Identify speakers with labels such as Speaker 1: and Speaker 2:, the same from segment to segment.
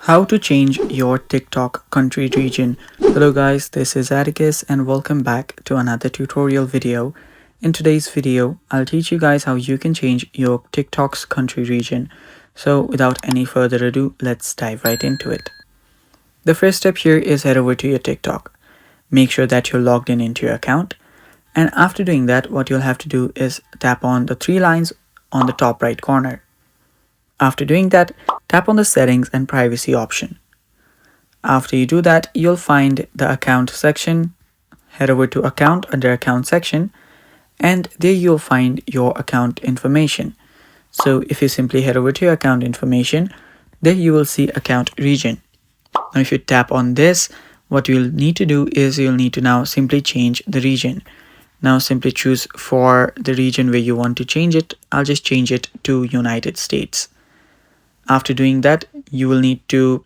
Speaker 1: How to change your TikTok country region. Hello guys, this is Atticus and welcome back to another tutorial video. In today's video, I'll teach you guys how you can change your TikTok's country region. So without any further ado, let's dive right into it. The first step here is head over to your TikTok. Make sure that you're logged in into your account. And after doing that, what you'll have to do is tap on the three lines on the top right corner. After doing that, tap on the settings and privacy option. After you do that, you'll find the account section. Head over to account under account section and there you'll find your account information. So if you simply head over to your account information, there you will see account region. Now if you tap on this, what you'll need to do is you'll need to now simply change the region. Now simply choose for the region where you want to change it. I'll just change it to United States. After doing that, you will need to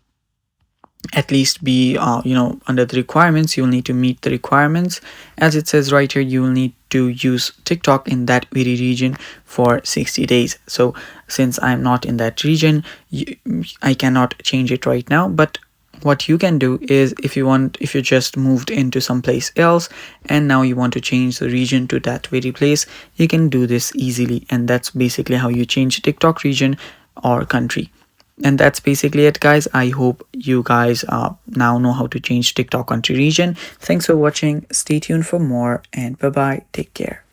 Speaker 1: at least be under the requirements. You will need to meet the requirements. As it says right here, you will need to use TikTok in that very region for 60 days. So since I'm not in that region, I cannot change it right now. But what you can do is if you just moved into some place else and now you want to change the region to that very place, you can do this easily. And that's basically how you change TikTok region or country. And that's basically it, guys. I hope you guys now know how to change TikTok country region. Thanks for watching. Stay tuned for more and bye bye. Take care.